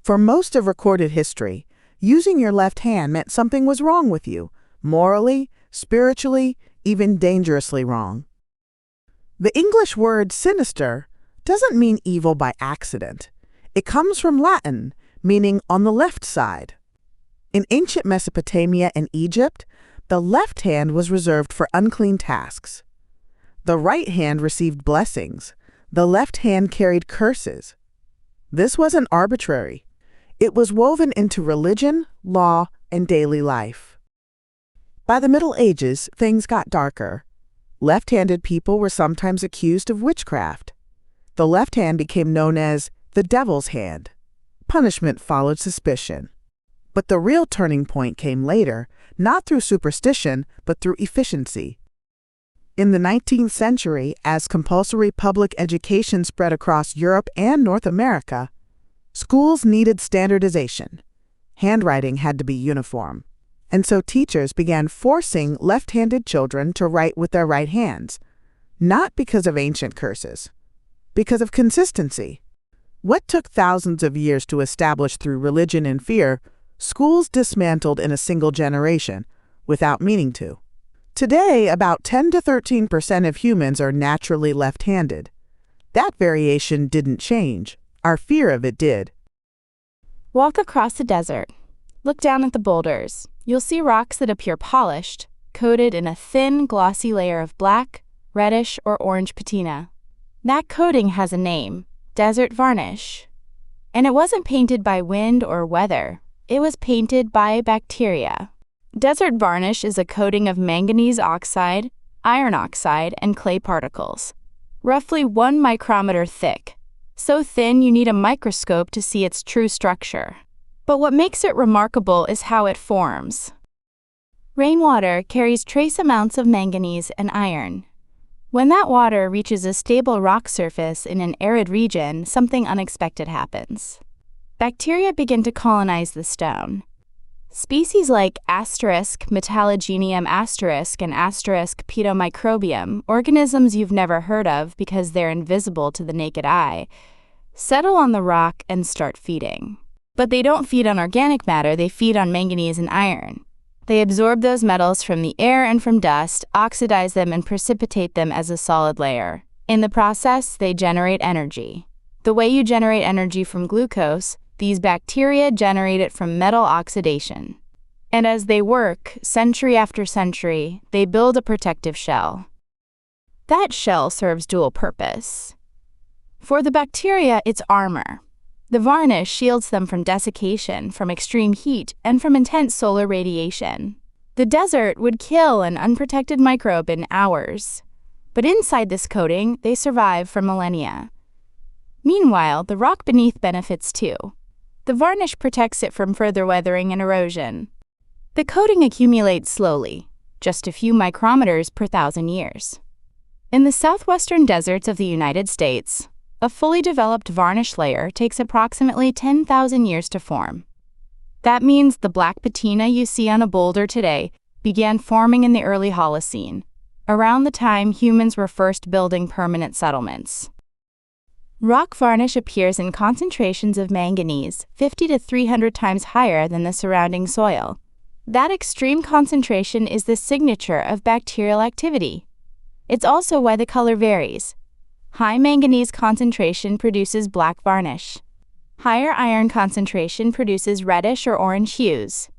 For most of recorded history, using your left hand meant something was wrong with you, morally, spiritually, even dangerously wrong. The English word sinister doesn't mean evil by accident. It comes from Latin, meaning on the left side. In ancient Mesopotamia and Egypt, the left hand was reserved for unclean tasks. The right hand received blessings. The left hand carried curses. This wasn't arbitrary. It was woven into religion, law, and daily life. By the Middle Ages, things got darker. Left-handed people were sometimes accused of witchcraft. The left hand became known as the devil's hand. Punishment followed suspicion. But the real turning point came later, not through superstition, but through efficiency. In the 19th century, as compulsory public education spread across Europe and North America, schools needed standardization. Handwriting had to be uniform. And so teachers began forcing left-handed children to write with their right hands, not because of ancient curses, because of consistency. What took thousands of years to establish through religion and fear, schools dismantled in a single generation, without meaning to. Today, about 10 to 13% of humans are naturally left-handed. That variation didn't change. Our fear of it did. Walk across the desert. Look down at the boulders. You'll see rocks that appear polished, coated in a thin, glossy layer of black, reddish, or orange patina. That coating has a name, desert varnish. And it wasn't painted by wind or weather. It was painted by bacteria. Desert varnish is a coating of manganese oxide, iron oxide, and clay particles, roughly 1 micrometer thick, so thin you need a microscope to see its true structure. But what makes it remarkable is how it forms. Rainwater carries trace amounts of manganese and iron. When that water reaches a stable rock surface in an arid region, something unexpected happens. Bacteria begin to colonize the stone. Species like *Metallogenium*, and *Pedomicrobium, organisms you've never heard of because they're invisible to the naked eye, settle on the rock and start feeding. But they don't feed on organic matter, they feed on manganese and iron. They absorb those metals from the air and from dust, oxidize them, and precipitate them as a solid layer. In the process, they generate energy. The way you generate energy from glucose, these bacteria generate it from metal oxidation. And as they work, century after century, they build a protective shell. That shell serves dual purpose. For the bacteria, it's armor. The varnish shields them from desiccation, from extreme heat, and from intense solar radiation. The desert would kill an unprotected microbe in hours. But inside this coating, they survive for millennia. Meanwhile, the rock beneath benefits too. The varnish protects it from further weathering and erosion. The coating accumulates slowly, just a few micrometers per 1,000 years. In the southwestern deserts of the United States, a fully developed varnish layer takes approximately 10,000 years to form. That means the black patina you see on a boulder today began forming in the early Holocene, around the time humans were first building permanent settlements. Rock varnish appears in concentrations of manganese 50 to 300 times higher than the surrounding soil. That extreme concentration is the signature of bacterial activity. It's also why the color varies. High manganese concentration produces black varnish. Higher iron concentration produces reddish or orange hues.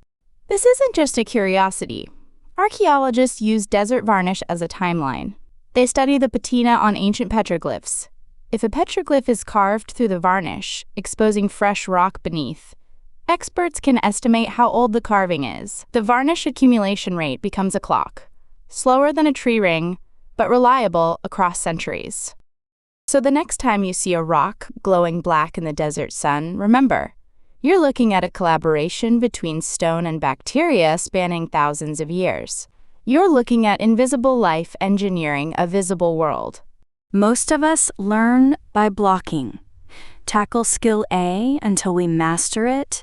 This isn't just a curiosity. Archaeologists use desert varnish as a timeline. They study the patina on ancient petroglyphs. If a petroglyph is carved through the varnish, exposing fresh rock beneath, experts can estimate how old the carving is. The varnish accumulation rate becomes a clock, slower than a tree ring, but reliable across centuries. So the next time you see a rock glowing black in the desert sun, remember, you're looking at a collaboration between stone and bacteria spanning thousands of years. You're looking at invisible life engineering a visible world. Most of us learn by blocking. Tackle skill A until we master it,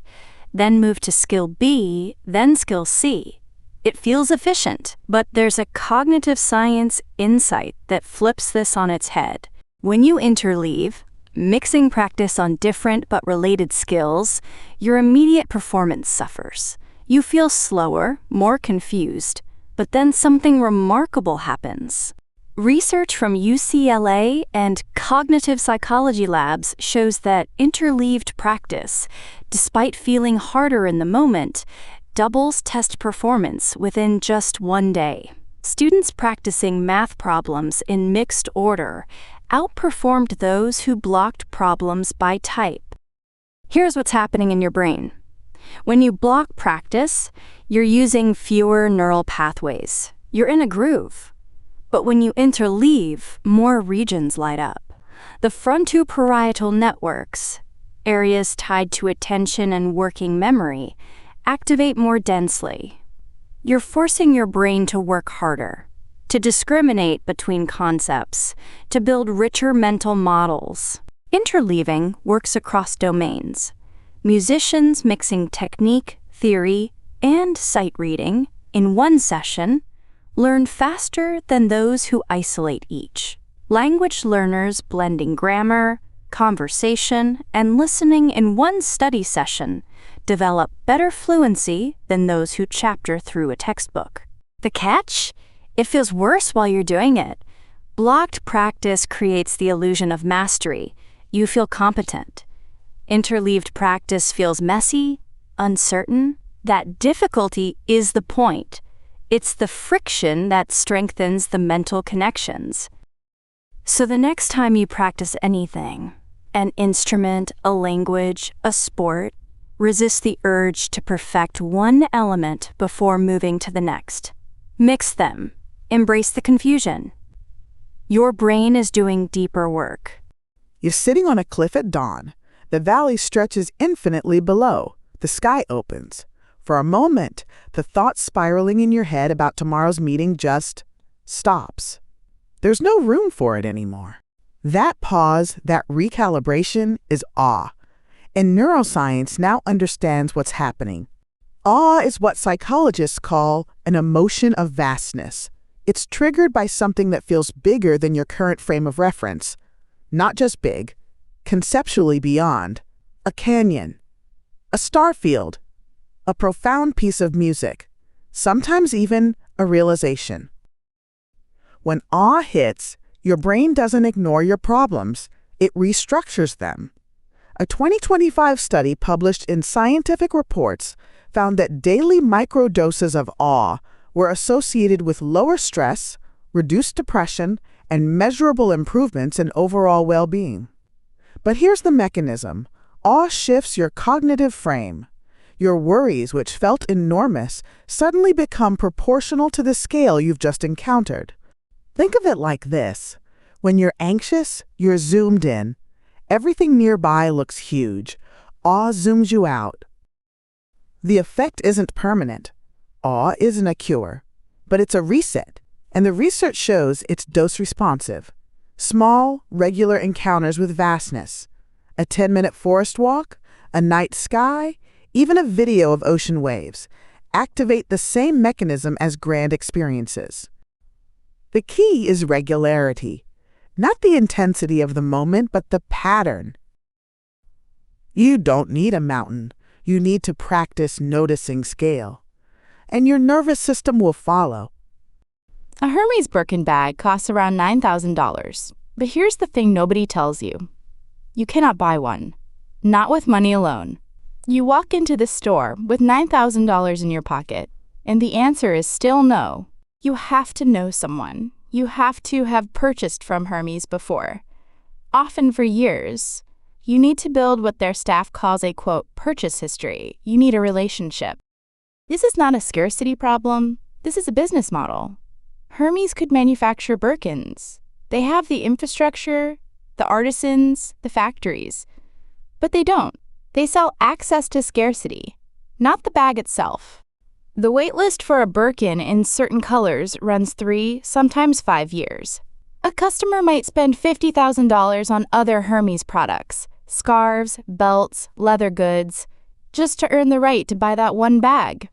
then move to skill B, then skill C. It feels efficient, but there's a cognitive science insight that flips this on its head. When you interleave, Mixing practice on different but related skills, your immediate performance suffers. You feel slower, more confused, but then something remarkable happens. Research from UCLA and cognitive psychology labs shows that interleaved practice, despite feeling harder in the moment, doubles test performance within just 1 day. Students practicing math problems in mixed order outperformed those who blocked problems by type. Here's what's happening in your brain. When you block practice, you're using fewer neural pathways. You're in a groove. But when you interleave, more regions light up. The frontoparietal networks, areas tied to attention and working memory, activate more densely. You're forcing your brain to work harder, to discriminate between concepts, to build richer mental models. Interleaving works across domains. Musicians mixing technique, theory, and sight reading in one session learn faster than those who isolate each. Language learners blending grammar, conversation, and listening in one study session develop better fluency than those who chapter through a textbook. The catch? It feels worse while you're doing it. Blocked practice creates the illusion of mastery. You feel competent. Interleaved practice feels messy, uncertain. That difficulty is the point. It's the friction that strengthens the mental connections. So the next time you practice anything, an instrument, a language, a sport, resist the urge to perfect one element before moving to the next. Mix them. Embrace the confusion. Your brain is doing deeper work. You're sitting on a cliff at dawn. The valley stretches infinitely below. The sky opens. For a moment, the thought spiraling in your head about tomorrow's meeting just stops. There's no room for it anymore. That pause, that recalibration is awe. And neuroscience now understands what's happening. Awe is what psychologists call an emotion of vastness. It's triggered by something that feels bigger than your current frame of reference. Not just big, conceptually beyond. A canyon, a star field, a profound piece of music, sometimes even a realization. When awe hits, your brain doesn't ignore your problems, it restructures them. A 2025 study published in Scientific Reports found that daily microdoses of awe were associated with lower stress, reduced depression, and measurable improvements in overall well-being. But here's the mechanism. Awe shifts your cognitive frame. Your worries, which felt enormous, suddenly become proportional to the scale you've just encountered. Think of it like this. When you're anxious, you're zoomed in. Everything nearby looks huge. Awe zooms you out. The effect isn't permanent. Awe isn't a cure, but it's a reset. And the research shows it's dose-responsive. Small, regular encounters with vastness. A 10-minute forest walk, a night sky, even a video of ocean waves, activate the same mechanism as grand experiences. The key is regularity, not the intensity of the moment, but the pattern. You don't need a mountain. You need to practice noticing scale. And your nervous system will follow. A Hermès Birkin bag costs around $9,000. But here's the thing nobody tells you. You cannot buy one. Not with money alone. You walk into the store with $9,000 in your pocket, and the answer is still no. You have to know someone. You have to have purchased from Hermès before. Often for years. You need to build what their staff calls a, quote, purchase history. You need a relationship. This is not a scarcity problem. This is a business model. Hermès could manufacture Birkins. They have the infrastructure, the artisans, the factories. But they don't. They sell access to scarcity, not the bag itself. The waitlist for a Birkin in certain colors runs 3, sometimes 5 years. A customer might spend $50,000 on other Hermès products, scarves, belts, leather goods, just to earn the right to buy that one bag.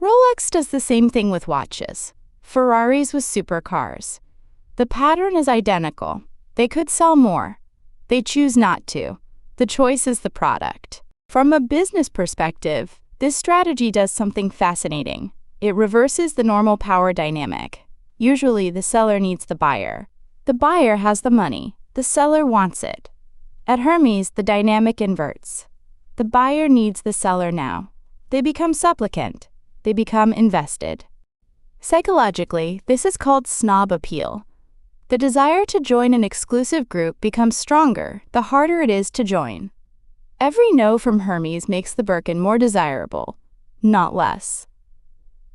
Rolex does the same thing with watches. Ferraris with supercars. The pattern is identical. They could sell more, They choose not to. The choice is the product. From a business perspective, this strategy does something fascinating. It reverses the normal power dynamic. Usually, the seller needs the buyer. The buyer has the money. The seller wants it. At Hermès, the dynamic inverts. The buyer needs the seller now. They become supplicant. They become invested. Psychologically, this is called snob appeal. The desire to join an exclusive group becomes stronger the harder it is to join. Every no from Hermès makes the Birkin more desirable, not less.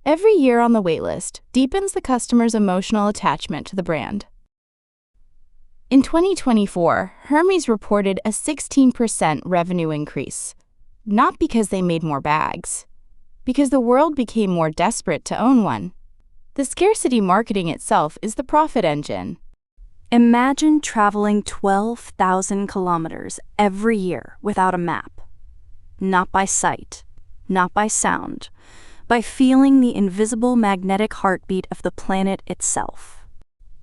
Every year on the waitlist deepens the customer's emotional attachment to the brand. In 2024, Hermès reported a 16% revenue increase, not because they made more bags, because the world became more desperate to own one. The scarcity marketing itself is the profit engine. Imagine traveling 12,000 kilometers every year without a map. Not by sight, not by sound, by feeling the invisible magnetic heartbeat of the planet itself.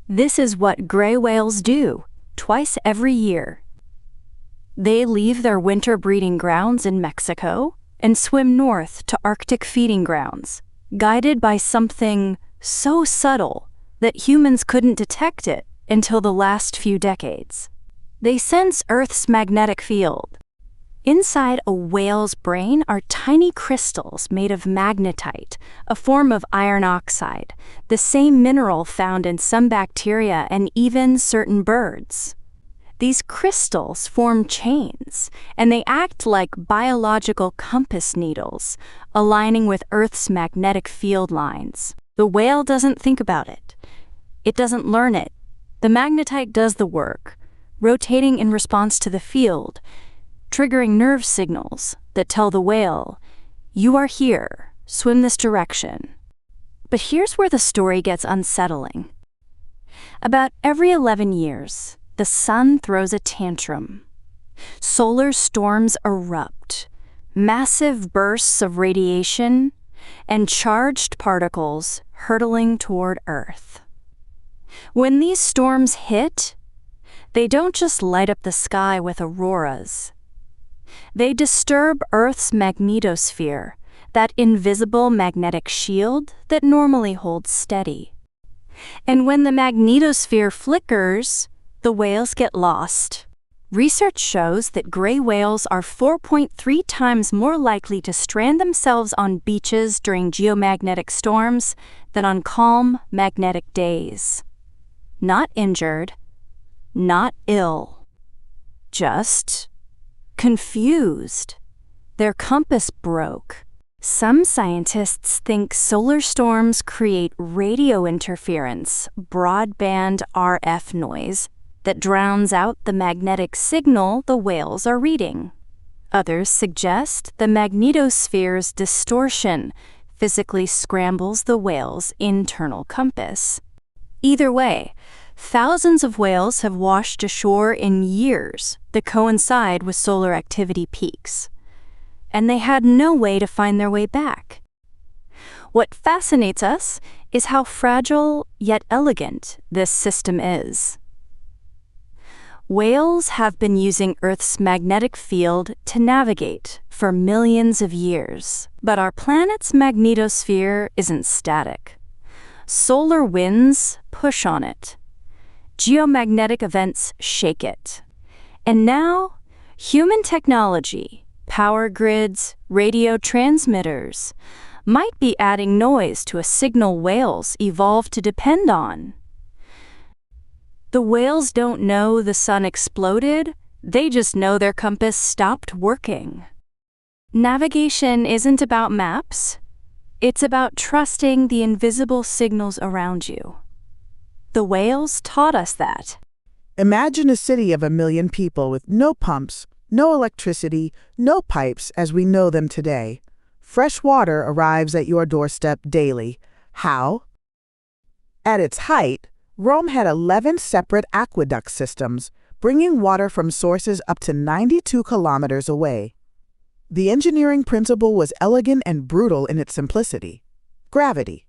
This is what gray whales do, twice every year. They leave their winter breeding grounds in Mexico and swim north to Arctic feeding grounds, guided by something so subtle that humans couldn't detect it until the last few decades. They sense Earth's magnetic field. Inside a whale's brain are tiny crystals made of magnetite, a form of iron oxide, the same mineral found in some bacteria and even certain birds. These crystals form chains, and they act like biological compass needles, aligning with Earth's magnetic field lines. The whale doesn't think about it. It doesn't learn it. The magnetite does the work, rotating in response to the field, triggering nerve signals that tell the whale, "You are here, swim this direction." But here's where the story gets unsettling. About every 11 years, the sun throws a tantrum. Solar storms erupt, massive bursts of radiation, and charged particles hurtling toward Earth. When these storms hit, they don't just light up the sky with auroras. They disturb Earth's magnetosphere, that invisible magnetic shield that normally holds steady. And when the magnetosphere flickers, the whales get lost. Research shows that gray whales are 4.3 times more likely to strand themselves on beaches during geomagnetic storms than on calm, magnetic days. Not injured, not ill, just confused. Their compass broke. Some scientists think solar storms create radio interference, broadband RF noise, that drowns out the magnetic signal the whales are reading. Others suggest the magnetosphere's distortion physically scrambles the whale's internal compass. Either way, thousands of whales have washed ashore in years that coincide with solar activity peaks, and they had no way to find their way back. What fascinates us is how fragile yet elegant this system is. Whales have been using Earth's magnetic field to navigate for millions of years, but our planet's magnetosphere isn't static. Solar winds push on it. Geomagnetic events shake it. And now, human technology, power grids, radio transmitters, might be adding noise to a signal whales evolved to depend on. The whales don't know the sun exploded, they just know their compass stopped working. Navigation isn't about maps, it's about trusting the invisible signals around you. The whales taught us that. Imagine a city of 1 million people with no pumps, no electricity, no pipes as we know them today. Fresh water arrives at your doorstep daily. How? At its height, Rome had 11 separate aqueduct systems, bringing water from sources up to 92 kilometers away. The engineering principle was elegant and brutal in its simplicity. Gravity.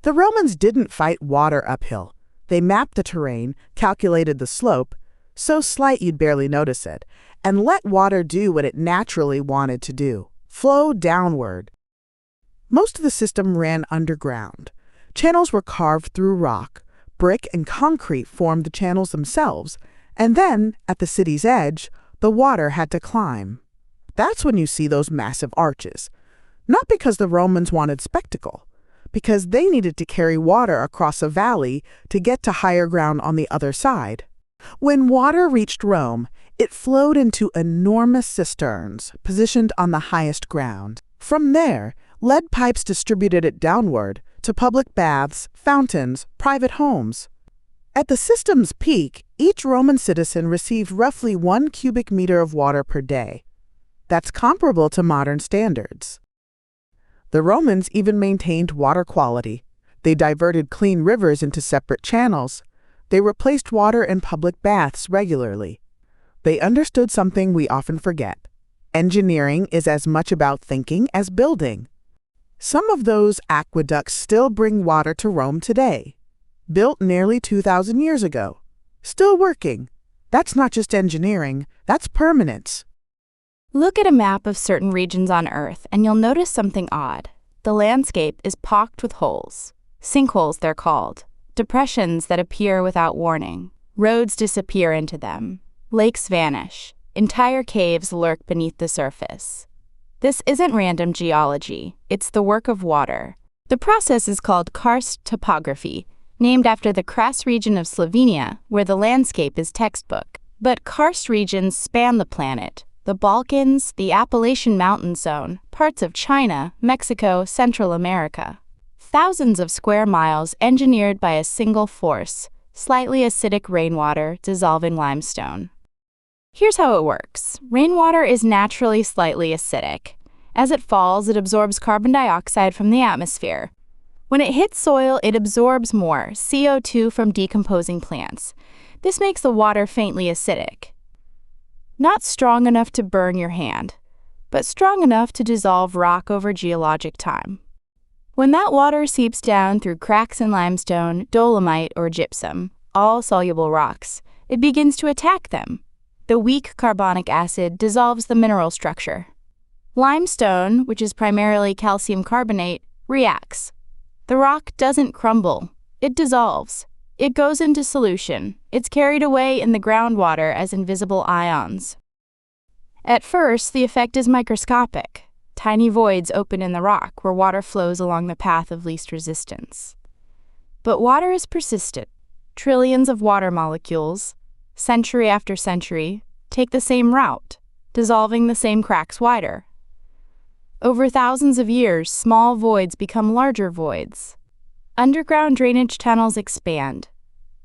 The Romans didn't fight water uphill. They mapped the terrain, calculated the slope, so slight you'd barely notice it, and let water do what it naturally wanted to do, flow downward. Most of the system ran underground. Channels were carved through rock, brick and concrete formed the channels themselves, and then, at the city's edge, the water had to climb. That's when you see those massive arches. Not because the Romans wanted spectacle, because they needed to carry water across a valley to get to higher ground on the other side. When water reached Rome, it flowed into enormous cisterns positioned on the highest ground. From there, lead pipes distributed it downward to public baths, fountains, private homes. At the system's peak, each Roman citizen received roughly 1 cubic meter of water per day. That's comparable to modern standards. The Romans even maintained water quality. They diverted clean rivers into separate channels. They replaced water in public baths regularly. They understood something we often forget. Engineering is as much about thinking as building. Some of those aqueducts still bring water to Rome today, built nearly 2,000 years ago. Still working. That's not just engineering, that's permanence. Look at a map of certain regions on Earth and you'll notice something odd. The landscape is pocked with holes. Sinkholes, they're called. Depressions that appear without warning. Roads disappear into them. Lakes vanish. Entire caves lurk beneath the surface. This isn't random geology. It's the work of water. The process is called Karst Topography, named after the Kras region of Slovenia, where the landscape is textbook. But karst regions span the planet. The Balkans, the Appalachian Mountain Zone, parts of China, Mexico, Central America. Thousands of square miles engineered by a single force, slightly acidic rainwater dissolving limestone. Here's how it works. Rainwater is naturally slightly acidic. As it falls, it absorbs carbon dioxide from the atmosphere. When it hits soil, it absorbs more CO2 from decomposing plants. This makes the water faintly acidic. Not strong enough to burn your hand, but strong enough to dissolve rock over geologic time. When that water seeps down through cracks in limestone, dolomite, or gypsum, all soluble rocks, it begins to attack them. The weak carbonic acid dissolves the mineral structure. Limestone, which is primarily calcium carbonate, reacts. The rock doesn't crumble, it dissolves. It goes into solution. It's carried away in the groundwater as invisible ions. At first, the effect is microscopic. Tiny voids open in the rock where water flows along the path of least resistance. But water is persistent. Trillions of water molecules, century after century, take the same route, dissolving the same cracks wider. Over thousands of years, small voids become larger voids. Underground drainage tunnels expand.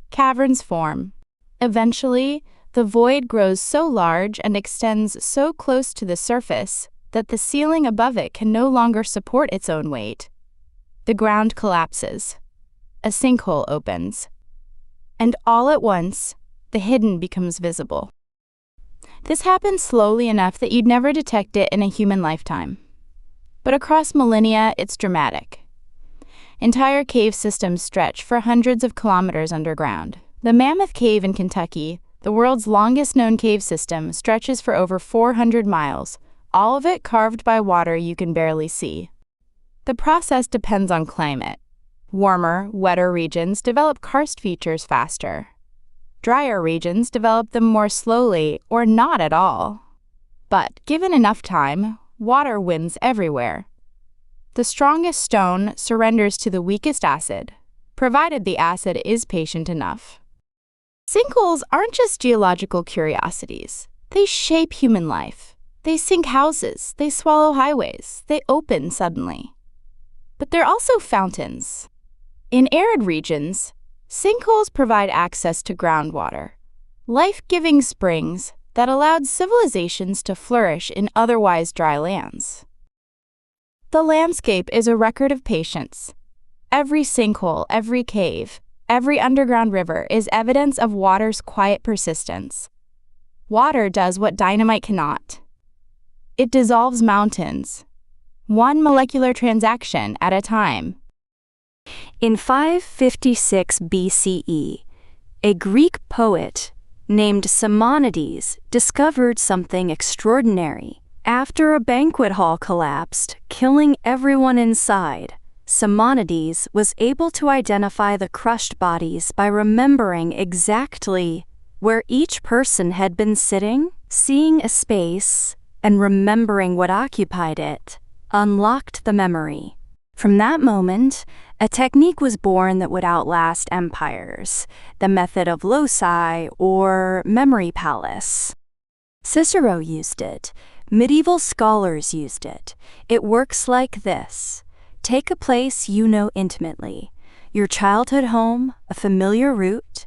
Caverns form. Eventually, the void grows so large and extends so close to the surface that the ceiling above it can no longer support its own weight. The ground collapses. A sinkhole opens. And all at once, the hidden becomes visible. This happens slowly enough that you'd never detect it in a human lifetime. But across millennia, it's dramatic. Entire cave systems stretch for hundreds of kilometers underground. The Mammoth Cave in Kentucky, the world's longest known cave system, stretches for over 400 miles, all of it carved by water you can barely see. The process depends on climate. Warmer, wetter regions develop karst features faster. Drier regions develop them more slowly or not at all. But given enough time, water wins everywhere. The strongest stone surrenders to the weakest acid, provided the acid is patient enough. Sinkholes aren't just geological curiosities. They shape human life. They sink houses, they swallow highways, they open suddenly. But they're also fountains. In arid regions, sinkholes provide access to groundwater, life-giving springs that allowed civilizations to flourish in otherwise dry lands. The landscape is a record of patience. Every sinkhole, every cave, every underground river is evidence of water's quiet persistence. Water does what dynamite cannot. It dissolves mountains, one molecular transaction at a time. In 556 BCE, a Greek poet, named Simonides discovered something extraordinary. After a banquet hall collapsed, killing everyone inside, Simonides was able to identify the crushed bodies by remembering exactly where each person had been sitting. Seeing a space and remembering what occupied it unlocked the memory. From that moment, a technique was born that would outlast empires, the method of loci or memory palace. Cicero used it. Medieval scholars used it. It works like this. Take a place you know intimately, your childhood home, a familiar route,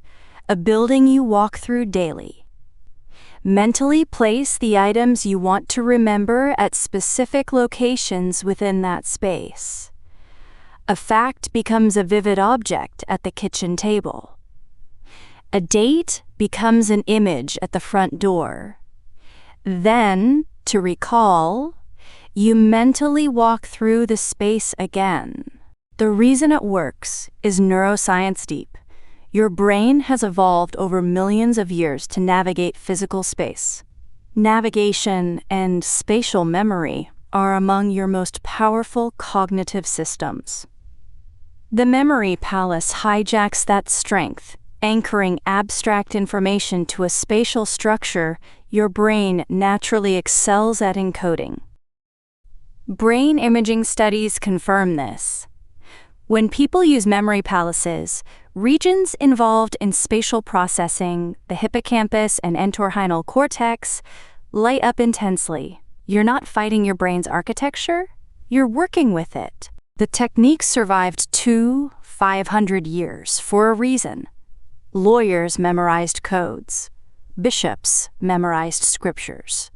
a building you walk through daily. Mentally place the items you want to remember at specific locations within that space. A fact becomes a vivid object at the kitchen table. A date becomes an image at the front door. Then, to recall, you mentally walk through the space again. The reason it works is neuroscience deep. Your brain has evolved over millions of years to navigate physical space. Navigation and spatial memory are among your most powerful cognitive systems. The memory palace hijacks that strength, anchoring abstract information to a spatial structure your brain naturally excels at encoding. Brain imaging studies confirm this. When people use memory palaces, regions involved in spatial processing, the hippocampus and entorhinal cortex, light up intensely. You're not fighting your brain's architecture, you're working with it. The technique survived 500 years for a reason. Lawyers memorized codes. Bishops memorized scriptures.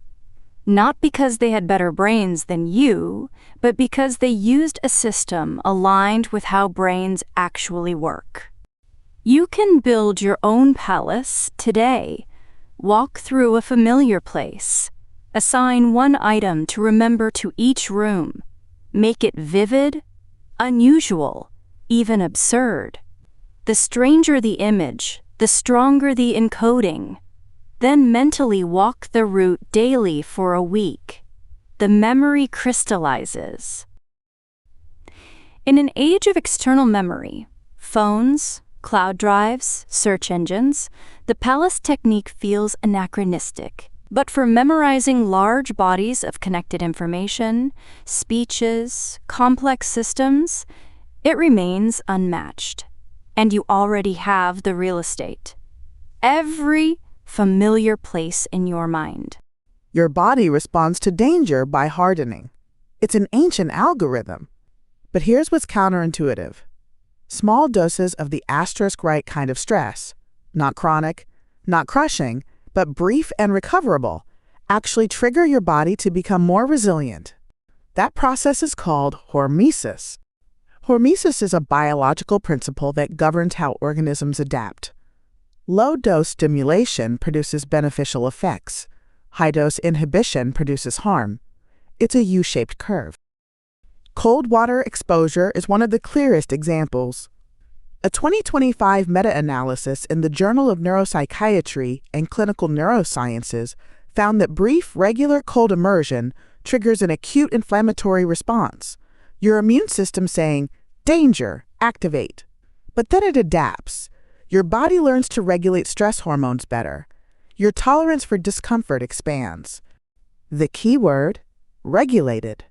Not because they had better brains than you, but because they used a system aligned with how brains actually work. You can build your own palace today. Walk through a familiar place. Assign one item to remember to each room. Make it vivid, unusual, even absurd. The stranger the image, the stronger the encoding. Then mentally walk the route daily for a week. The memory crystallizes. In an age of external memory, phones, cloud drives, search engines, the palace technique feels anachronistic. But for memorizing large bodies of connected information, speeches, complex systems, it remains unmatched. And you already have the real estate. Every familiar place in your mind. Your body responds to danger by hardening. It's an ancient algorithm. But here's what's counterintuitive. Small doses of the asterisk-right kind of stress, not chronic, not crushing, but brief and recoverable, actually trigger your body to become more resilient. That process is called hormesis. Hormesis is a biological principle that governs how organisms adapt. Low-dose stimulation produces beneficial effects. High-dose inhibition produces harm. It's a U-shaped curve. Cold water exposure is one of the clearest examples. A 2025 meta-analysis in the Journal of Neuropsychiatry and Clinical Neurosciences found that brief, regular cold immersion triggers an acute inflammatory response, your immune system saying, "Danger, activate." But then it adapts. Your body learns to regulate stress hormones better. Your tolerance for discomfort expands. The key word, regulated.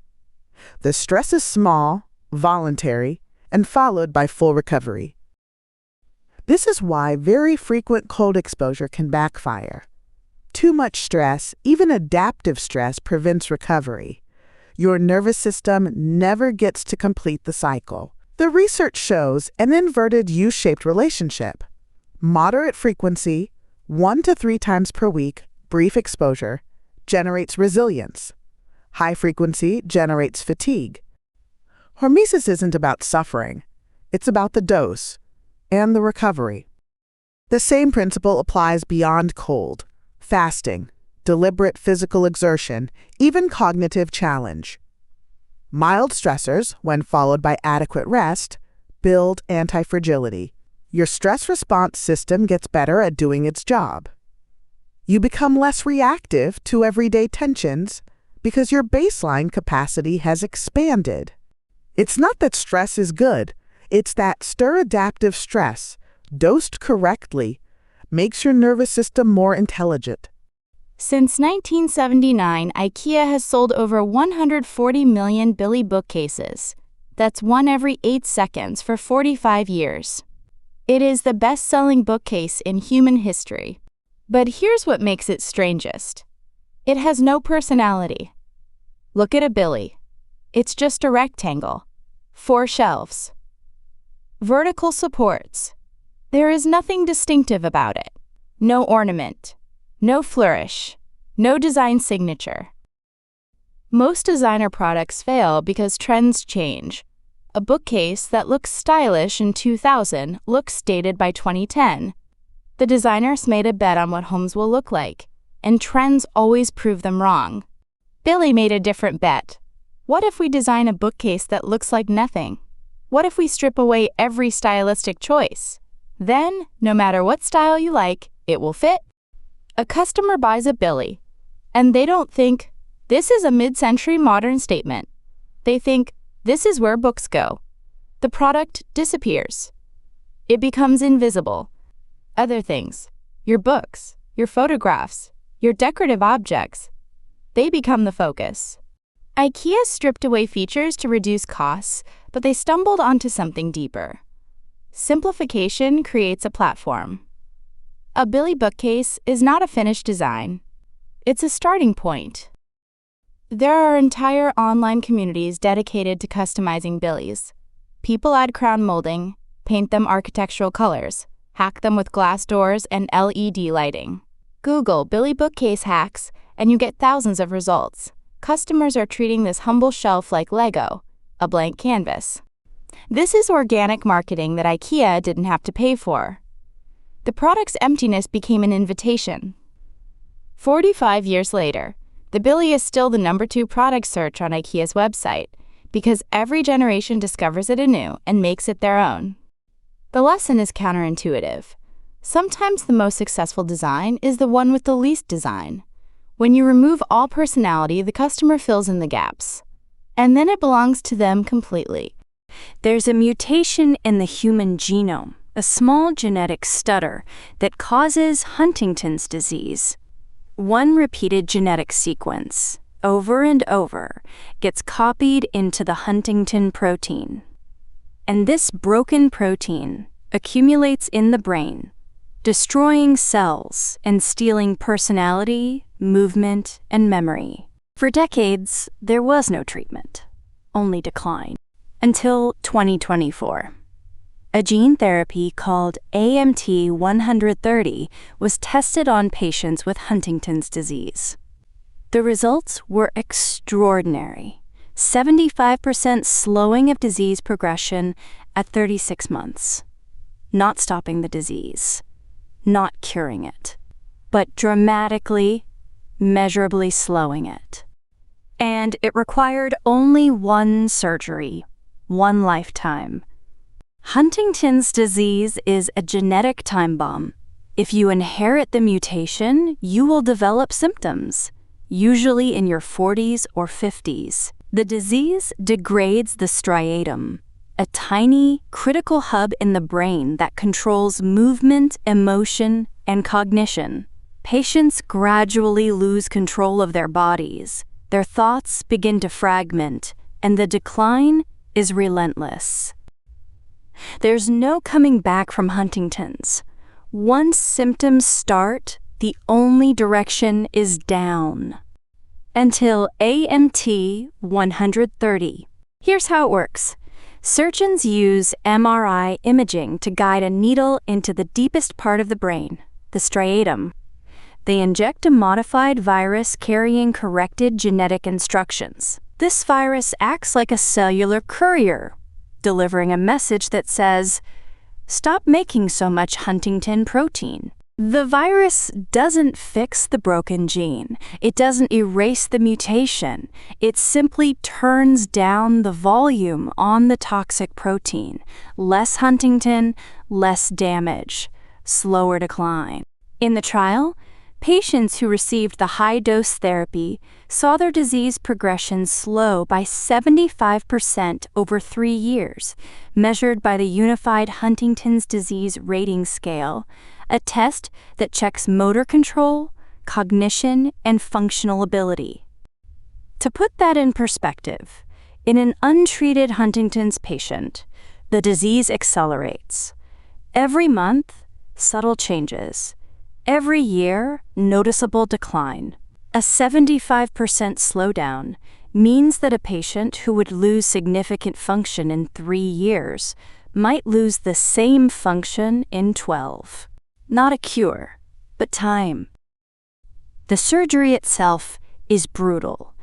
The stress is small, voluntary, and followed by full recovery. This is why very frequent cold exposure can backfire. Too much stress, even adaptive stress, prevents recovery. Your nervous system never gets to complete the cycle. The research shows an inverted U-shaped relationship. Moderate frequency, 1 to 3 times per week, brief exposure, generates resilience. High frequency generates fatigue. Hormesis isn't about suffering. It's about the dose and the recovery. The same principle applies beyond cold, fasting, deliberate physical exertion, even cognitive challenge. Mild stressors, when followed by adequate rest, build anti-fragility. Your stress response system gets better at doing its job. You become less reactive to everyday tensions because your baseline capacity has expanded. It's not that stress is good, it's that stir-adaptive stress, dosed correctly, makes your nervous system more intelligent. Since 1979, IKEA has sold over 140 million Billy bookcases. That's one every 8 seconds for 45 years. It is the best-selling bookcase in human history. But here's what makes it strangest. It has no personality. Look at a Billy. It's just a rectangle. 4 shelves. Vertical supports. There is nothing distinctive about it. No ornament. No flourish. No design signature. Most designer products fail because trends change. A bookcase that looks stylish in 2000 looks dated by 2010. The designers made a bet on what homes will look like, and trends always prove them wrong. Billy made a different bet. What if we design a bookcase that looks like nothing? What if we strip away every stylistic choice? Then, no matter what style you like, it will fit. A customer buys a Billy, and they don't think, this is a mid-century modern statement. They think, this is where books go. The product disappears. It becomes invisible. Other things, your books, your photographs, your decorative objects, they become the focus. IKEA stripped away features to reduce costs, but they stumbled onto something deeper. Simplification creates a platform. A Billy bookcase is not a finished design. It's a starting point. There are entire online communities dedicated to customizing Billys. People add crown molding, paint them architectural colors, hack them with glass doors and LED lighting. Google Billy bookcase hacks, and you get thousands of results. Customers are treating this humble shelf like Lego, a blank canvas. This is organic marketing that IKEA didn't have to pay for. The product's emptiness became an invitation. 45 years later, the Billy is still the #2 product search on IKEA's website because every generation discovers it anew and makes it their own. The lesson is counterintuitive. Sometimes the most successful design is the one with the least design. When you remove all personality, the customer fills in the gaps. And then it belongs to them completely. There's a mutation in the human genome, a small genetic stutter that causes Huntington's disease. One repeated genetic sequence, over and over, gets copied into the Huntington protein. And this broken protein accumulates in the brain, destroying cells and stealing personality, movement, and memory. For decades, there was no treatment, only decline. Until 2024. A gene therapy called AMT-130 was tested on patients with Huntington's disease. The results were extraordinary. 75% slowing of disease progression at 36 months. Not stopping the disease, not curing it, but dramatically, measurably slowing it. And it required only one surgery, one lifetime. Huntington's disease is a genetic time bomb. If you inherit the mutation, you will develop symptoms, usually in your 40s or 50s. The disease degrades the striatum, a tiny, critical hub in the brain that controls movement, emotion, and cognition. Patients gradually lose control of their bodies. Their thoughts begin to fragment, and the decline is relentless. There's no coming back from Huntington's. Once symptoms start, the only direction is down. Until AMT-130. Here's how it works. Surgeons use MRI imaging to guide a needle into the deepest part of the brain, the striatum. They inject a modified virus carrying corrected genetic instructions. This virus acts like a cellular courier, delivering a message that says, "Stop making so much Huntington protein." The virus doesn't fix the broken gene. It doesn't erase the mutation. It simply turns down the volume on the toxic protein. Less Huntington, less damage, slower decline. In the trial, Patients who received the high-dose therapy saw their disease progression slow by 75% over 3 years, measured by the Unified Huntington's Disease Rating Scale, a test that checks motor control, cognition, and functional ability. To put that in perspective, in an untreated Huntington's patient, the disease accelerates. Every month, subtle changes. Every year, noticeable decline. A 75% slowdown means that a patient who would lose significant function in 3 years might lose the same function in 12. Not a cure, but time. The surgery itself is brutal.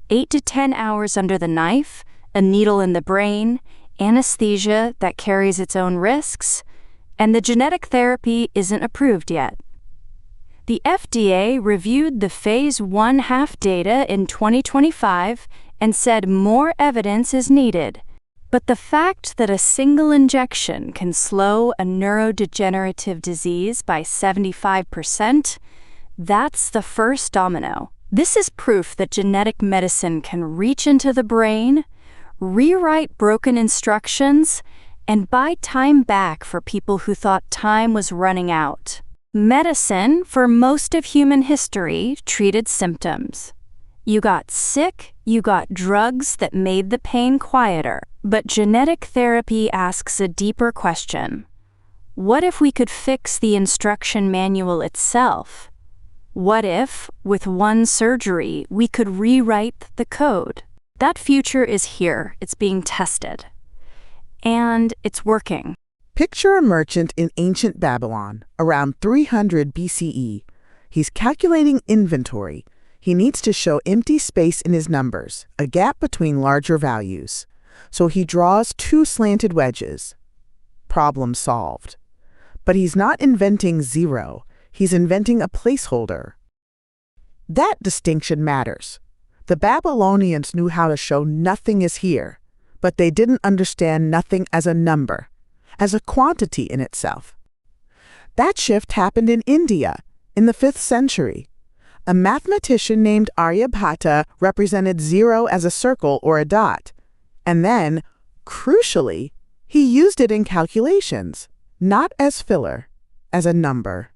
8 to 10 hours under the knife, a needle in the brain, anesthesia that carries its own risks, and the genetic therapy isn't approved yet. The FDA reviewed the Phase 1/2 data in 2025 and said more evidence is needed. But the fact that a single injection can slow a neurodegenerative disease by 75%, that's the first domino. This is proof that genetic medicine can reach into the brain, rewrite broken instructions, and buy time back for people who thought time was running out. Medicine, for most of human history, treated symptoms. You got sick, you got drugs that made the pain quieter. But genetic therapy asks a deeper question. What if we could fix the instruction manual itself? What if, with one surgery, we could rewrite the code? That future is here. It's being tested. And it's working. Picture a merchant in ancient Babylon, around 300 BCE. He's calculating inventory. He needs to show empty space in his numbers, a gap between larger values. So he draws 2 slanted wedges. Problem solved. But he's not inventing zero. He's inventing a placeholder. That distinction matters. The Babylonians knew how to show nothing is here, but they didn't understand nothing as a number, as a quantity in itself. That shift happened in India in the 5th century. A mathematician named Aryabhata represented zero as a circle or a dot. And then, crucially, he used it in calculations, not as filler, as a number.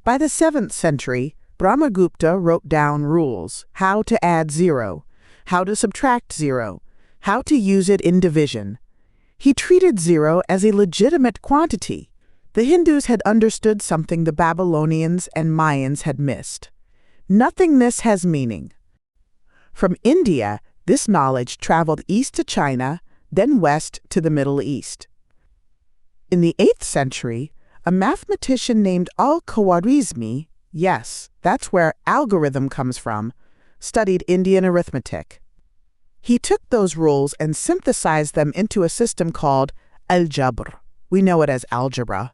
By the 7th century, Brahmagupta wrote down rules: how to add zero, how to subtract zero, how to use it in division. He treated zero as a legitimate quantity. The Hindus had understood something the Babylonians and Mayans had missed. Nothingness has meaning. From India, this knowledge traveled east to China, then west to the Middle East. In the 8th century, a mathematician named Al-Khwarizmi, yes, that's where algorithm comes from, studied Indian arithmetic. He took those rules and synthesized them into a system called al-Jabr. We know it as algebra.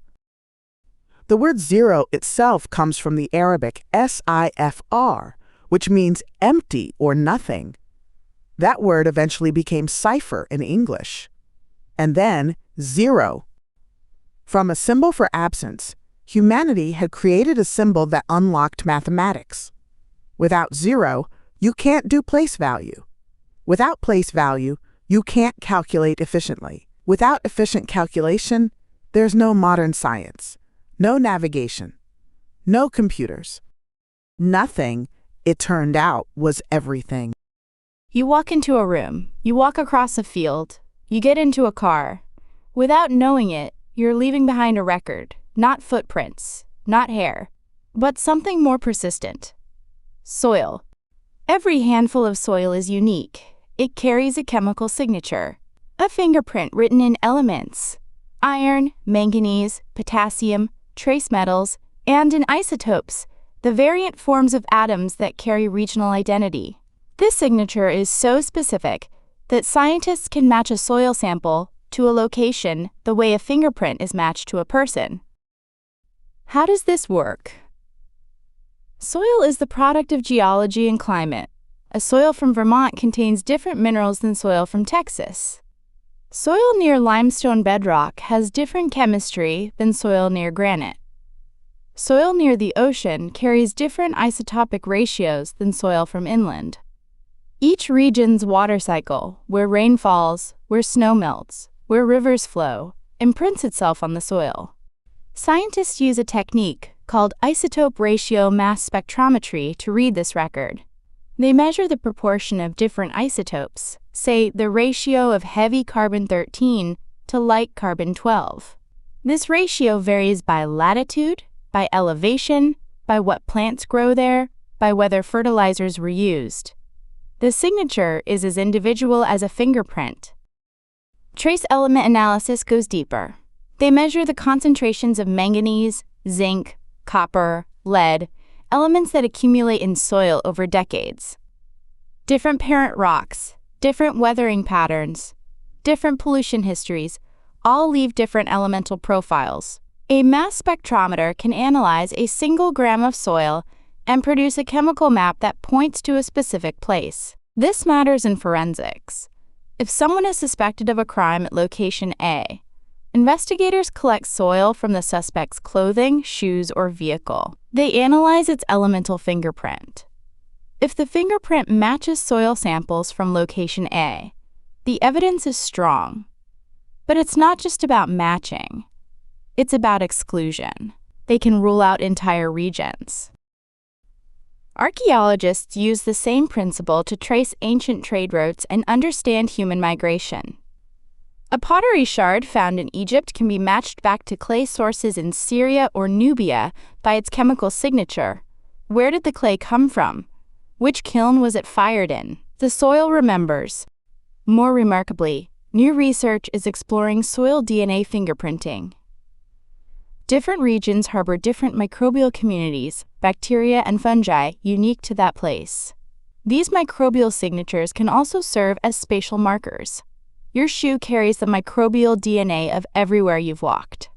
The word zero itself comes from the Arabic sifr, which means empty or nothing. That word eventually became cipher in English. And then zero. From a symbol for absence, humanity had created a symbol that unlocked mathematics. Without zero, you can't do place value. Without place value, you can't calculate efficiently. Without efficient calculation, there's no modern science, no navigation, no computers. Nothing, it turned out, was everything. You walk into a room, you walk across a field, you get into a car. Without knowing it, you're leaving behind a record, not footprints, not hair, but something more persistent. Soil. Every handful of soil is unique. It carries a chemical signature, a fingerprint written in elements: iron, manganese, potassium, trace metals, and in isotopes, the variant forms of atoms that carry regional identity. This signature is so specific that scientists can match a soil sample to a location the way a fingerprint is matched to a person. How does this work? Soil is the product of geology and climate. A soil from Vermont contains different minerals than soil from Texas. Soil near limestone bedrock has different chemistry than soil near granite. Soil near the ocean carries different isotopic ratios than soil from inland. Each region's water cycle, where rain falls, where snow melts, where rivers flow, imprints itself on the soil. Scientists use a technique called isotope ratio mass spectrometry to read this record. They measure the proportion of different isotopes, say the ratio of heavy carbon-13 to light carbon-12. This ratio varies by latitude, by elevation, by what plants grow there, by whether fertilizers were used. The signature is as individual as a fingerprint. Trace element analysis goes deeper. They measure the concentrations of manganese, zinc, copper, lead, elements that accumulate in soil over decades. Different parent rocks, different weathering patterns, different pollution histories, all leave different elemental profiles. A mass spectrometer can analyze a single gram of soil and produce a chemical map that points to a specific place. This matters in forensics. If someone is suspected of a crime at location A, investigators collect soil from the suspect's clothing, shoes, or vehicle. They analyze its elemental fingerprint. If the fingerprint matches soil samples from location A, the evidence is strong. But it's not just about matching. It's about exclusion. They can rule out entire regions. Archaeologists use the same principle to trace ancient trade routes and understand human migration. A pottery shard found in Egypt can be matched back to clay sources in Syria or Nubia by its chemical signature. Where did the clay come from? Which kiln was it fired in? The soil remembers. More remarkably, new research is exploring soil DNA fingerprinting. Different regions harbor different microbial communities, bacteria and fungi unique to that place. These microbial signatures can also serve as spatial markers. Your shoe carries the microbial DNA of everywhere you've walked.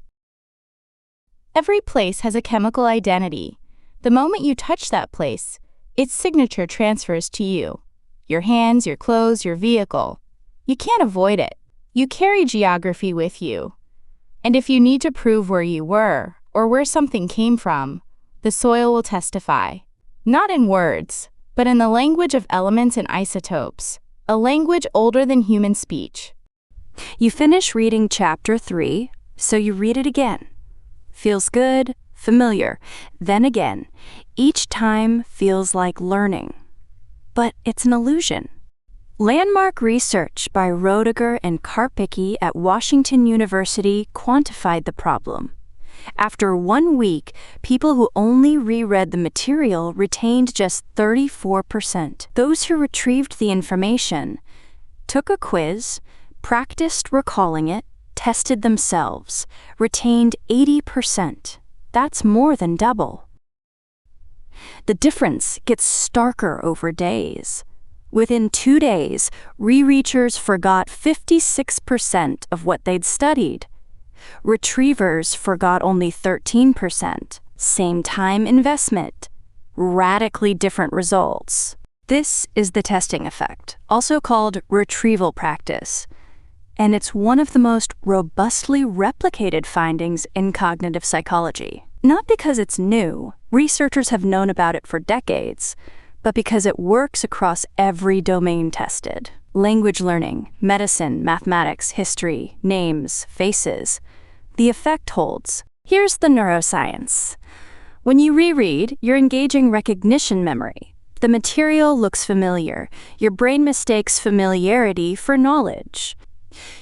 Every place has a chemical identity. The moment you touch that place, its signature transfers to you. Your hands, your clothes, your vehicle. You can't avoid it. You carry geography with you. And if you need to prove where you were, or where something came from, the soil will testify. Not in words, but in the language of elements and isotopes, a language older than human speech. You finish reading chapter 3, so you read it again. Feels good, familiar, then again. Each time feels like learning. But it's an illusion. Landmark research by Roediger and Karpicki at Washington University quantified the problem. After 1 week, people who only reread the material retained just 34%. Those who retrieved the information took a quiz, practiced recalling it, tested themselves, retained 80%. That's more than double. The difference gets starker over days. Within 2 days, re-reachers forgot 56% of what they'd studied. Retrievers forgot only 13%. Same time investment. Radically different results. This is the testing effect, also called retrieval practice. And it's one of the most robustly replicated findings in cognitive psychology. Not because it's new, researchers have known about it for decades, but because it works across every domain tested. Language learning, medicine, mathematics, history, names, faces. The effect holds. Here's the neuroscience. When you reread, you're engaging recognition memory. The material looks familiar. Your brain mistakes familiarity for knowledge.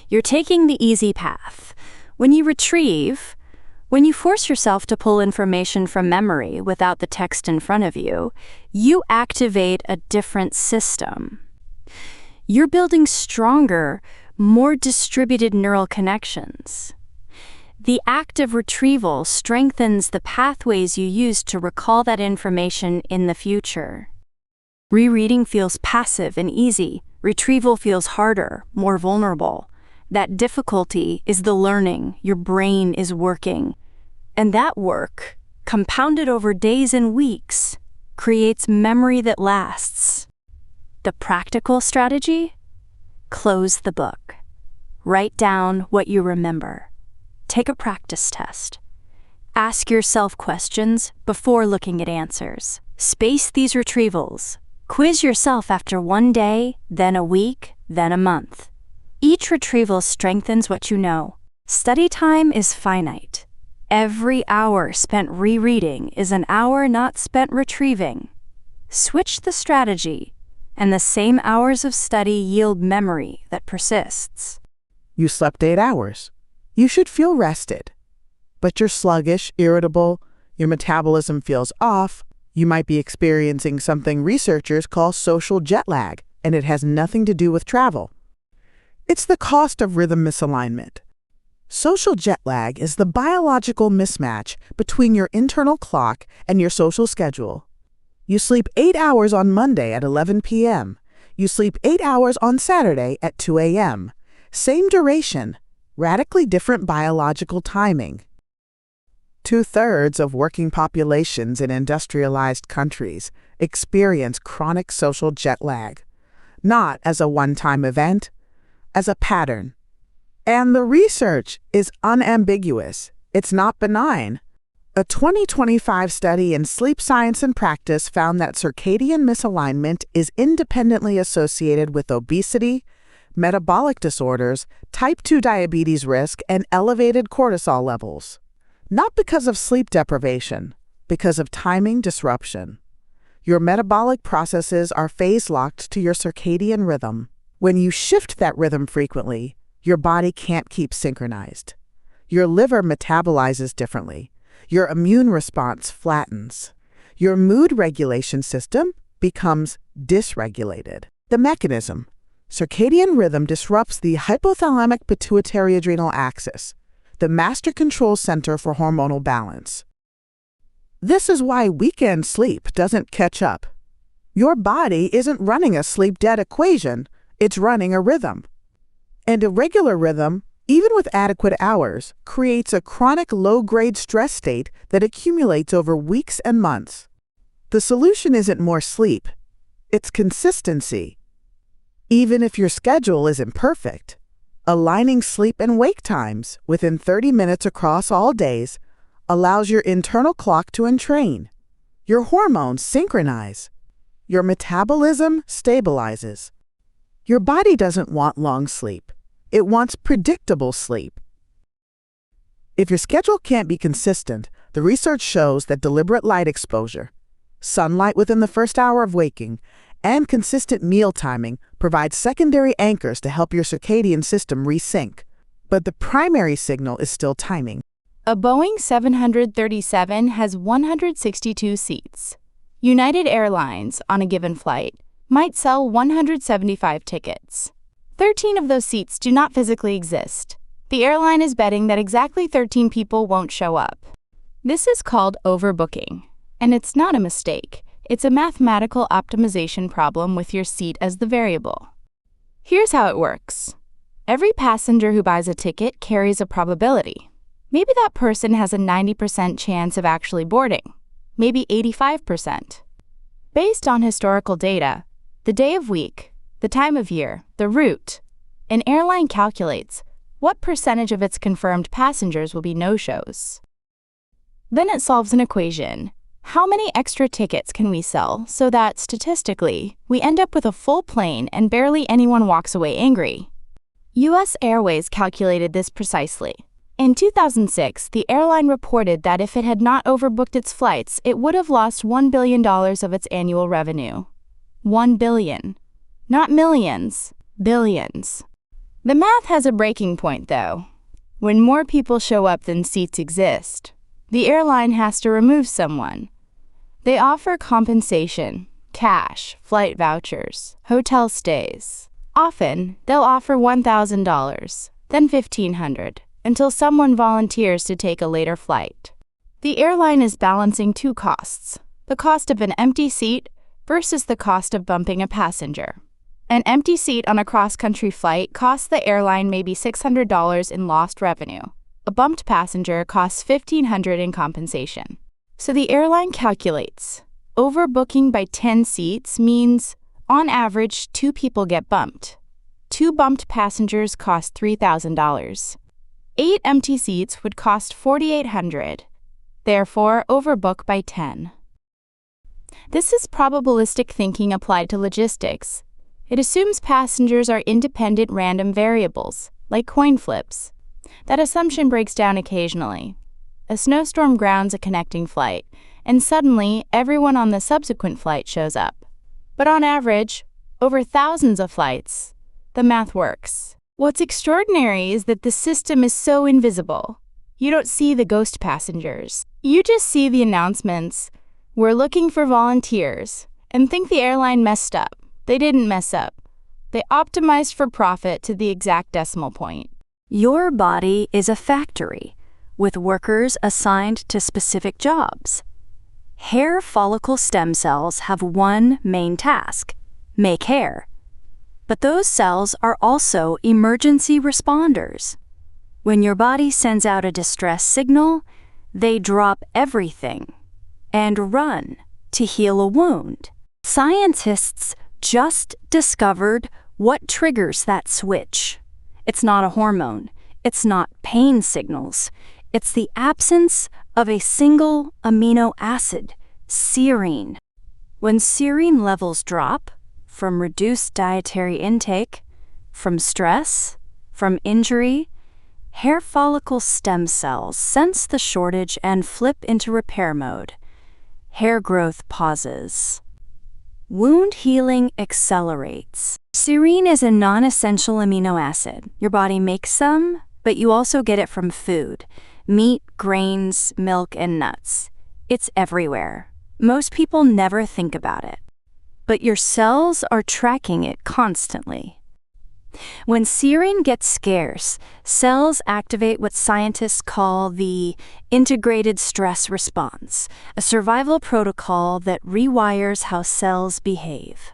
You're taking the easy path. When you retrieve, when you force yourself to pull information from memory without the text in front of you, you activate a different system. You're building stronger, more distributed neural connections. The act of retrieval strengthens the pathways you use to recall that information in the future. Rereading feels passive and easy. Retrieval feels harder, more vulnerable. That difficulty is the learning your brain is working. And that work, compounded over days and weeks, creates memory that lasts. The practical strategy? Close the book. Write down what you remember. Take a practice test. Ask yourself questions before looking at answers. Space these retrievals. Quiz yourself after 1 day, then a week, then a month. Each retrieval strengthens what you know. Study time is finite. Every hour spent rereading is an hour not spent retrieving. Switch the strategy, and the same hours of study yield memory that persists. You slept 8 hours. You should feel rested. But you're sluggish, irritable, your metabolism feels off. You might be experiencing something researchers call social jet lag, and it has nothing to do with travel. It's the cost of rhythm misalignment. Social jet lag is the biological mismatch between your internal clock and your social schedule. You sleep 8 hours on Monday at 11 p.m. You sleep 8 hours on Saturday at 2 a.m. Same duration, radically different biological timing. 2/3 of working populations in industrialized countries experience chronic social jet lag, not as a one-time event, as a pattern. And the research is unambiguous. It's not benign. A 2025 study in Sleep Science and Practice found that circadian misalignment is independently associated with obesity, metabolic disorders, type 2 diabetes risk, and elevated cortisol levels. Not because of sleep deprivation, because of timing disruption. Your metabolic processes are phase-locked to your circadian rhythm. When you shift that rhythm frequently, your body can't keep synchronized. Your liver metabolizes differently. Your immune response flattens. Your mood regulation system becomes dysregulated. The mechanism: circadian rhythm disrupts the hypothalamic pituitary adrenal axis, the master control center for hormonal balance. This is why weekend sleep doesn't catch up. Your body isn't running a sleep-dead equation, it's running a rhythm. And a regular rhythm, even with adequate hours, creates a chronic low-grade stress state that accumulates over weeks and months. The solution isn't more sleep, it's consistency. Even if your schedule isn't perfect, aligning sleep and wake times within 30 minutes across all days allows your internal clock to entrain. Your hormones synchronize. Your metabolism stabilizes. Your body doesn't want long sleep. It wants predictable sleep. If your schedule can't be consistent, the research shows that deliberate light exposure, sunlight within the first hour of waking, and consistent meal timing provide secondary anchors to help your circadian system resync. But the primary signal is still timing. A Boeing 737 has 162 seats. United Airlines, on a given flight, might sell 175 tickets. 13 of those seats do not physically exist. The airline is betting that exactly 13 people won't show up. This is called overbooking, and it's not a mistake. It's a mathematical optimization problem with your seat as the variable. Here's how it works. Every passenger who buys a ticket carries a probability. Maybe that person has a 90% chance of actually boarding, maybe 85%. Based on historical data, the day of week, the time of year, the route, an airline calculates what percentage of its confirmed passengers will be no-shows. Then it solves an equation. How many extra tickets can we sell so that, statistically, we end up with a full plane and barely anyone walks away angry? U.S. Airways calculated this precisely. In 2006, the airline reported that if it had not overbooked its flights, it would have lost $1 billion of its annual revenue. $1 billion. Not millions, billions. The math has a breaking point, though. When more people show up than seats exist, the airline has to remove someone. They offer compensation, cash, flight vouchers, hotel stays. Often, they'll offer $1,000, then $1,500, until someone volunteers to take a later flight. The airline is balancing two costs: the cost of an empty seat versus the cost of bumping a passenger. An empty seat on a cross-country flight costs the airline maybe $600 in lost revenue. A bumped passenger costs $1,500 in compensation. So the airline calculates, overbooking by 10 seats means, on average, 2 people get bumped. 2 bumped passengers cost $3,000. 8 empty seats would cost $4,800. Therefore, overbook by 10. This is probabilistic thinking applied to logistics. It assumes passengers are independent random variables, like coin flips. That assumption breaks down occasionally. A snowstorm grounds a connecting flight, and suddenly everyone on the subsequent flight shows up. But on average, over thousands of flights, the math works. What's extraordinary is that the system is so invisible. You don't see the ghost passengers. You just see the announcements, "We're looking for volunteers," and think the airline messed up. They didn't mess up. They optimized for profit to the exact decimal point. Your body is a factory, with workers assigned to specific jobs. Hair follicle stem cells have one main task: make hair. But those cells are also emergency responders. When your body sends out a distress signal, they drop everything and run to heal a wound. Scientists just discovered what triggers that switch. It's not a hormone. It's not pain signals. It's the absence of a single amino acid, serine. When serine levels drop, from reduced dietary intake, from stress, from injury, hair follicle stem cells sense the shortage and flip into repair mode. Hair growth pauses. Wound healing accelerates. Serine is a non-essential amino acid. Your body makes some, but you also get it from food: meat, grains, milk, and nuts. It's everywhere. Most people never think about it. But your cells are tracking it constantly. When serine gets scarce, cells activate what scientists call the integrated stress response, a survival protocol that rewires how cells behave.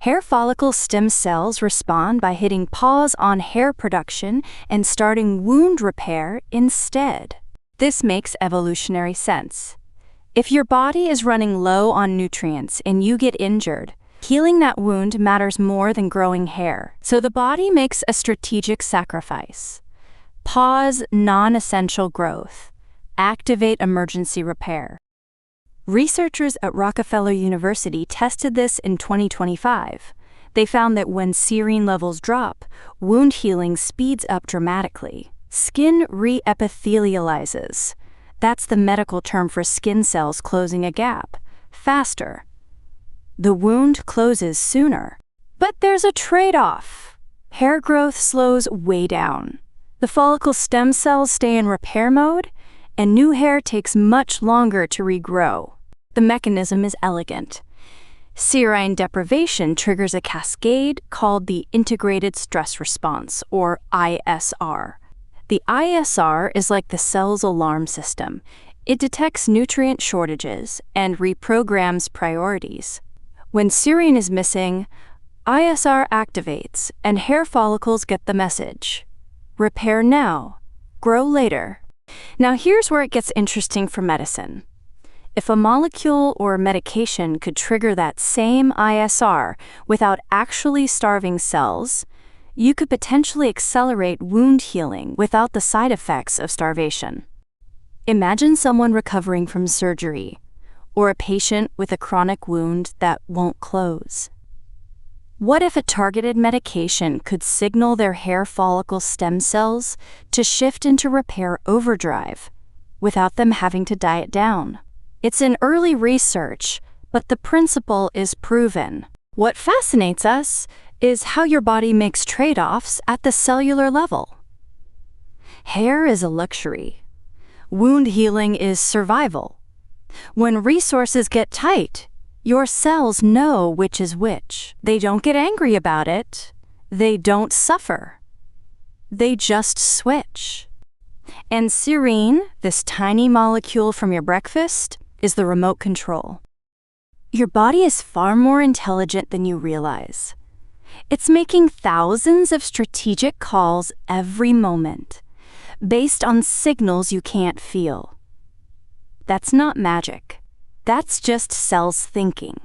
Hair follicle stem cells respond by hitting pause on hair production and starting wound repair instead. This makes evolutionary sense. If your body is running low on nutrients and you get injured, healing that wound matters more than growing hair. So the body makes a strategic sacrifice. Pause non-essential growth. Activate emergency repair. Researchers at Rockefeller University tested this in 2025. They found that when serine levels drop, wound healing speeds up dramatically. Skin re-epithelializes. That's the medical term for skin cells closing a gap. Faster. The wound closes sooner. But there's a trade-off. Hair growth slows way down. The follicle stem cells stay in repair mode, and new hair takes much longer to regrow. The mechanism is elegant. Serine deprivation triggers a cascade called the integrated stress response, or ISR. The ISR is like the cell's alarm system. It detects nutrient shortages and reprograms priorities. When serine is missing, ISR activates and hair follicles get the message. Repair now, grow later. Now here's where it gets interesting for medicine. If a molecule or medication could trigger that same ISR without actually starving cells, you could potentially accelerate wound healing without the side effects of starvation. Imagine someone recovering from surgery, or a patient with a chronic wound that won't close. What if a targeted medication could signal their hair follicle stem cells to shift into repair overdrive without them having to diet down? It's in early research, but the principle is proven. What fascinates us is how your body makes trade-offs at the cellular level. Hair is a luxury. Wound healing is survival. When resources get tight, your cells know which is which. They don't get angry about it. They don't suffer. They just switch. And serine, this tiny molecule from your breakfast, is the remote control. Your body is far more intelligent than you realize. It's making thousands of strategic calls every moment, based on signals you can't feel. That's not magic. That's just cells thinking.